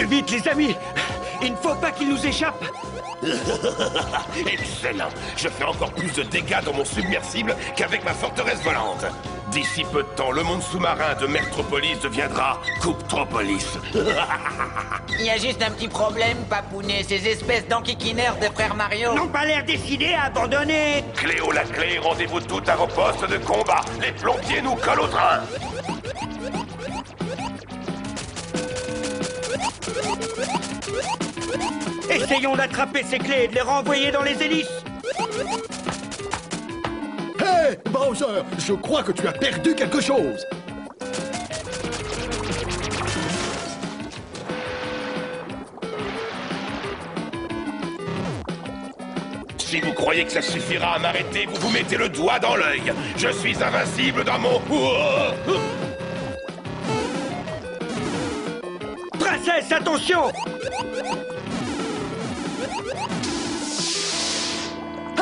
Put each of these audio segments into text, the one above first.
Plus vite, les amis! Il ne faut pas qu'il nous échappe! Excellent! Je fais encore plus de dégâts dans mon submersible qu'avec ma forteresse volante. D'ici peu de temps, le monde sous-marin de Mertropolis deviendra Couptropolis. Il y a juste un petit problème, Papounet. Ces espèces d'enquiquineurs de frère Mario. N'ont pas l'air décidés à abandonner! Cléo la clé, rendez-vous tout à vos postes de combat. Les plombiers nous collent au train. Essayons d'attraper ces clés et de les renvoyer dans les hélices! Hé, Bowser, je crois que tu as perdu quelque chose. Si vous croyez que ça suffira à m'arrêter, vous vous mettez le doigt dans l'œil. Je suis invincible dans mon... Princesse, attention!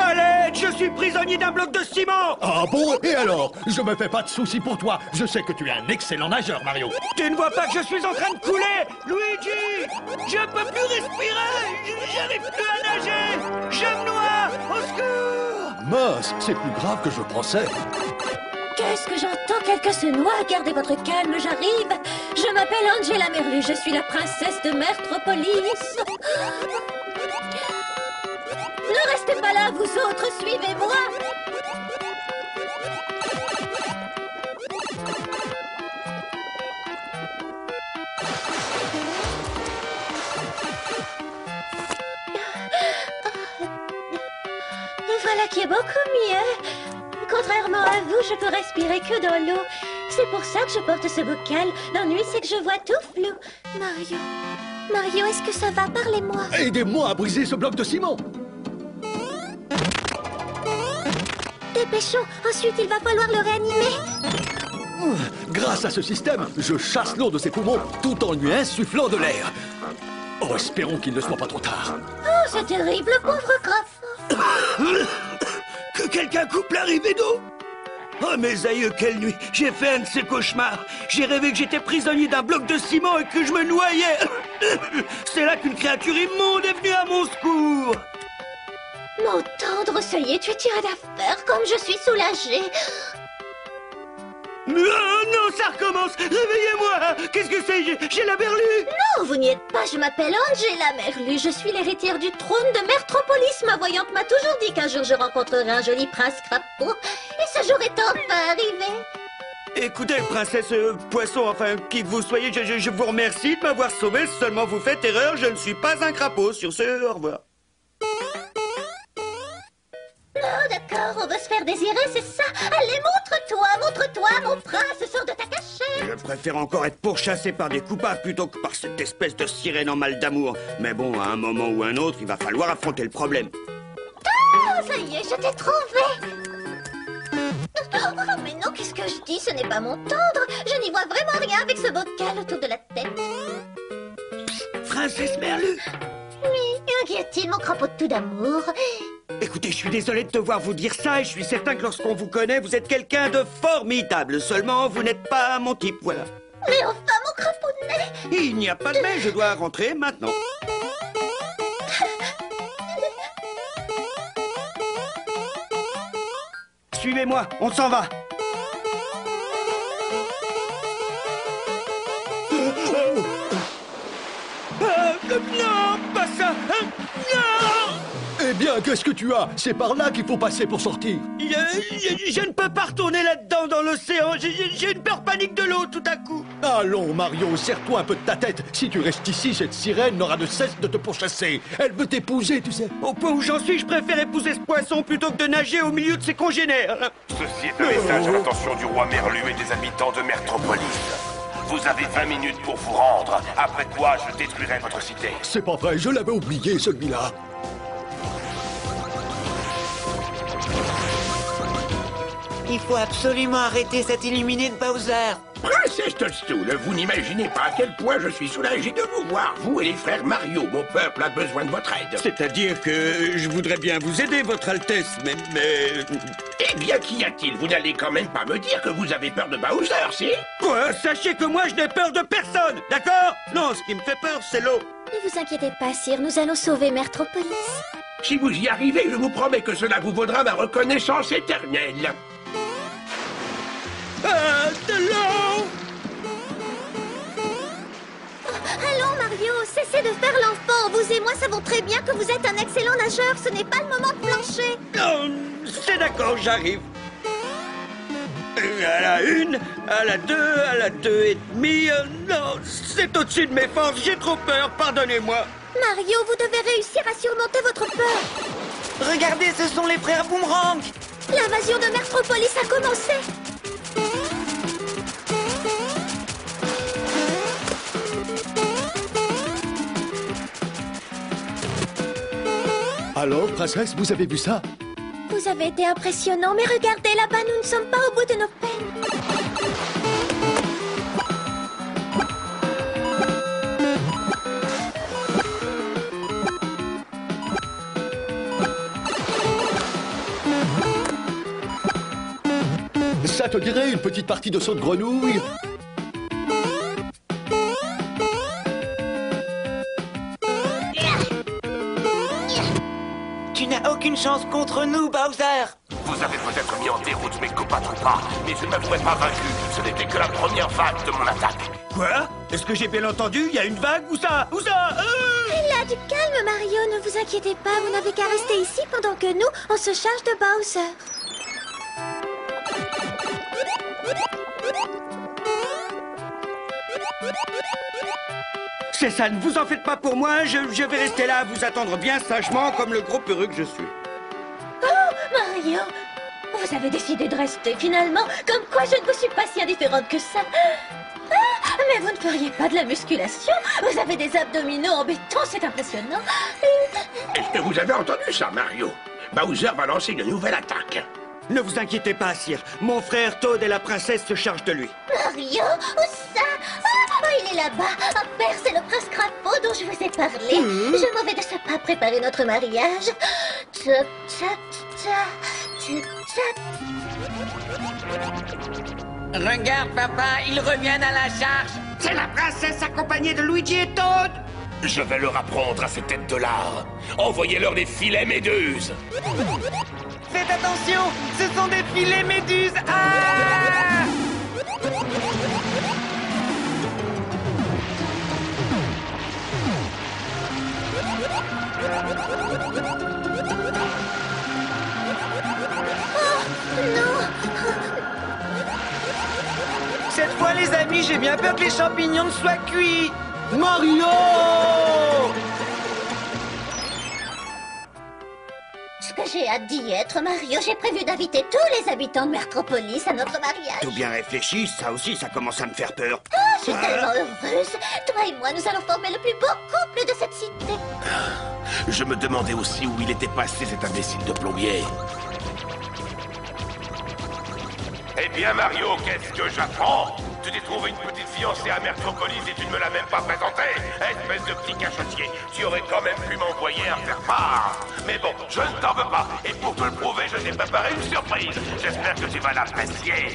Allez, je suis prisonnier d'un bloc de ciment! Ah bon? Et alors? Je me fais pas de soucis pour toi. Je sais que tu es un excellent nageur, Mario. Tu ne vois pas que je suis en train de couler? Luigi! Je peux plus respirer! J'arrive plus à nager! Je me noie! Au secours! Mince, c'est plus grave que je pensais. Qu'est-ce que j'entends? Quelqu'un se noie. Gardez votre calme, j'arrive. Je m'appelle Angela Merlu. Je suis la princesse de Mertropolis. Ne restez pas là, vous autres. Suivez-moi. Voilà qui est beaucoup mieux. Contrairement à vous, je peux respirer que dans l'eau. C'est pour ça que je porte ce bocal. L'ennui, c'est que je vois tout flou. Mario, est-ce que ça va? Parlez-moi. Aidez-moi à briser ce bloc de ciment. Dépêchons. Ensuite, il va falloir le réanimer. Grâce à ce système, je chasse l'eau de ses poumons tout en lui insufflant de l'air. Oh, espérons qu'il ne soit pas trop tard. Oh, c'est terrible, pauvre Graf. Que quelqu'un coupe l'arrivée d'eau! Oh mes aïeux, quelle nuit! J'ai fait un de ces cauchemars! J'ai rêvé que j'étais prisonnier d'un bloc de ciment et que je me noyais! C'est là qu'une créature immonde est venue à mon secours! Mon tendre, ça y est, tu es tiré d'affaire, comme je suis soulagée. Non, non, ça recommence! Réveillez-moi! Qu'est-ce que c'est? J'ai la berlue! Non, vous n'y êtes pas, je m'appelle Angela Merlu. Je suis l'héritière du trône de Mertropolis. Ma voyante m'a toujours dit qu'un jour je rencontrerai un joli prince crapaud. Et ce jour est enfin arrivé. Écoutez, princesse poisson, enfin, qui que vous soyez, je vous remercie de m'avoir sauvé. Seulement vous faites erreur, je ne suis pas un crapaud. Sur ce, au revoir. Oh, d'accord, on veut se faire désirer, c'est ça. Allez, montre-toi, mon prince, sors de ta cachette. Je préfère encore être pourchassé par des coupables plutôt que par cette espèce de sirène en mal d'amour. Mais bon, à un moment ou un autre, il va falloir affronter le problème. Ah, ça y est, je t'ai trouvé. Oh, mais non, qu'est-ce que je dis? Ce n'est pas mon tendre. Je n'y vois vraiment rien avec ce bocal autour de la tête. Princesse Merlu! Oui, qu'y a-t-il, mon crapaud de tout d'amour? Écoutez, je suis désolé de devoir vous dire ça et je suis certain que lorsqu'on vous connaît, vous êtes quelqu'un de formidable. Seulement, vous n'êtes pas mon type, voilà. Mais enfin, mon crapaud de nez! Il n'y a pas de mais, je dois rentrer maintenant. Suivez-moi, on s'en va. Non, pas ça! Non! Eh bien, qu'est-ce que tu as? C'est par là qu'il faut passer pour sortir. Je ne peux pas retourner là-dedans dans l'océan. J'ai une peur panique de l'eau tout à coup. Allons, Mario, serre-toi un peu de ta tête. Si tu restes ici, cette sirène n'aura de cesse de te pourchasser. Elle veut t'épouser, tu sais. Au point où j'en suis, je préfère épouser ce poisson plutôt que de nager au milieu de ses congénères. Ceci est un message à l'attention du roi Merlu et des habitants de Mertropolis. Vous avez 20 minutes pour vous rendre, après quoi je détruirai votre cité. C'est pas vrai, je l'avais oublié, celui-là. Il faut absolument arrêter cet illuminé de Bowser. Princesse Toadstool, vous n'imaginez pas à quel point je suis soulagé de vous voir, vous et les frères Mario. Mon peuple a besoin de votre aide. C'est-à-dire que je voudrais bien vous aider, Votre Altesse, mais... Eh bien, qu'y a-t-il? Vous n'allez quand même pas me dire que vous avez peur de Bowser, si? Quoi? Sachez que moi, je n'ai peur de personne, d'accord? Non, ce qui me fait peur, c'est l'eau. Ne vous inquiétez pas, sire, nous allons sauver Mertropolis. Si vous y arrivez, je vous promets que cela vous vaudra ma reconnaissance éternelle. De l'eau! Allons, Mario, cessez de faire l'enfant. Vous et moi savons très bien que vous êtes un excellent nageur. Ce n'est pas le moment de plancher. Non, c'est d'accord, j'arrive. À la 1, à la 2, à la 2 et demi. Non, c'est au-dessus de mes forces. J'ai trop peur, pardonnez-moi. Mario, vous devez réussir à surmonter votre peur. Regardez, ce sont les frères Boomerang. L'invasion de Mertropolis a commencé. Alors, princesse, vous avez vu ça? Vous avez été impressionnant, mais regardez là-bas, nous ne sommes pas au bout de nos peines. Ça te dirait une petite partie de saut de grenouille? Tu n'as aucune chance contre nous, Bowser. Vous avez peut-être mis en déroute mes copains pas, mais je ne m'avouerai pas vaincu. Ce n'était que la première vague de mon attaque. Quoi? Est-ce que j'ai bien entendu? Il y a une vague? Où ça? Où ça? Il a du calme, Mario. Ne vous inquiétez pas, vous n'avez qu'à rester ici pendant que nous, on se charge de Bowser. C'est ça, ne vous en faites pas pour moi. Je vais rester là à vous attendre bien sagement comme le gros peureux que je suis. Oh, Mario, vous avez décidé de rester finalement. Comme quoi je ne vous suis pas si indifférente que ça. Ah, mais vous ne feriez pas de la musculation? Vous avez des abdominaux en béton, c'est impressionnant. Est-ce que vous avez entendu ça, Mario? Bowser va lancer une nouvelle attaque. Ne vous inquiétez pas, sire. Mon frère Toad et la princesse se chargent de lui. Mario, où ça? Ah, il est là-bas. Ah, père, c'est le prince Crapaud dont je vous ai parlé. Je m'en vais de ce pas préparer notre mariage. Tcha, tcha, tcha, tcha, tcha. Regarde, papa, ils reviennent à la charge. C'est la princesse accompagnée de Luigi et Toad. Je vais leur apprendre à ces têtes de lard. Envoyez-leur des filets méduses. Faites attention, ce sont des filets méduses. Ah! Cette fois, les amis, j'ai bien peur que les champignons soient cuits. Mario! Ce que j'ai hâte d'y être, Mario. J'ai prévu d'inviter tous les habitants de Mertropolis à notre mariage. Tout bien réfléchi, ça aussi, ça commence à me faire peur. Ah, je suis tellement heureuse. Toi et moi, nous allons former le plus beau couple de cette cité. Je me demandais aussi où il était passé, cet imbécile de plombier. Eh bien, Mario, qu'est-ce que j'apprends? Tu t'es trouvé une petite fiancée à Mertropolis et tu ne me l'as même pas présentée. Espèce de petit cachotier, tu aurais quand même pu m'envoyer un faire-part. Mais bon, je ne t'en veux pas. Et pour te le prouver, je t'ai préparé une surprise. J'espère que tu vas l'apprécier.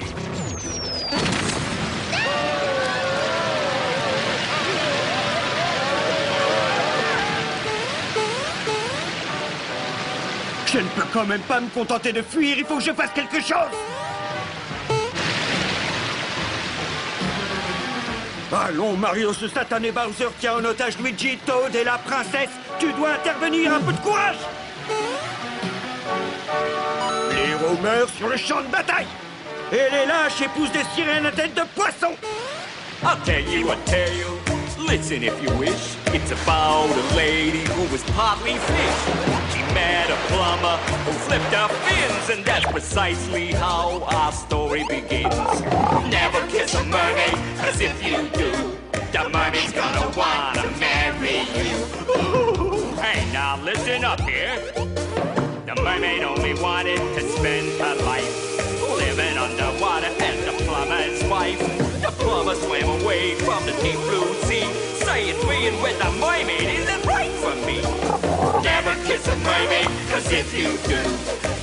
Je ne peux quand même pas me contenter de fuir, il faut que je fasse quelque chose. Allons, Mario, ce satané Bowser tient en otage Luigi, Toad et la princesse. Tu dois intervenir, un peu de courage. Les héros meurent sur le champ de bataille. Et les lâches épousent des sirènes à tête de poisson. I'll tell you a tale. Listen if you wish. It's about a lady who was partly fish. She met a plumber who flipped her fins, and that's precisely how our story begins. Never kiss a mermaid, 'cause if you do, the mermaid's gonna wanna marry you. Ooh. Hey, now listen up here. The mermaid only wanted to spend her life living underwater as the plumber's wife. The plumber swam away from the deep blue sea, saying being with a mermaid isn't right for me. Never kiss a mermaid, cause if you do,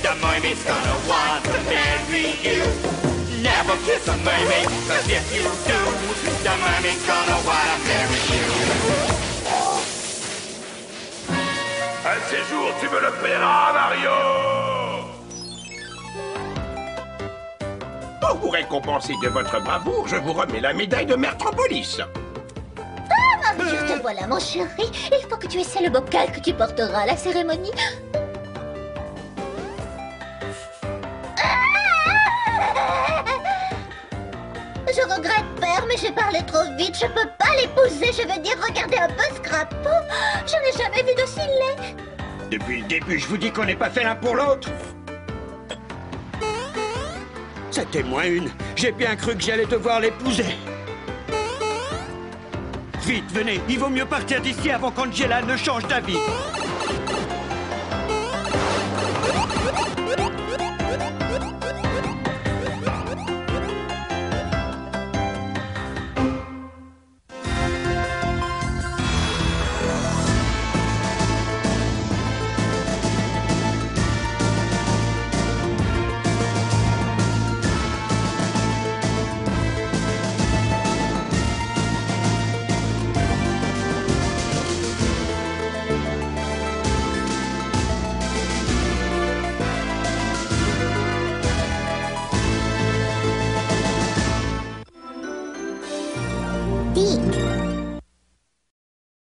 the mermaid's gonna want to marry you. Never kiss a mermaid, cause if you do, the mermaid's gonna want to marry you. Un de ces jours, tu me le paieras, Mario! Pour vous récompenser de votre bravoure, je vous remets la médaille de Mertropolis. Ah, Mario, te voilà, mon chéri. Il faut que tu essaies le bocal que tu porteras à la cérémonie. Je regrette, père, mais j'ai parlé trop vite. Je peux pas l'épouser. Je veux dire, regardez un peu ce crapaud. Je n'ai jamais vu d'aussi laid. Depuis le début, je vous dis qu'on n'est pas fait l'un pour l'autre. C'était moins une. J'ai bien cru que j'allais devoir l'épouser. Vite, venez. Il vaut mieux partir d'ici avant qu'Angela ne change d'avis.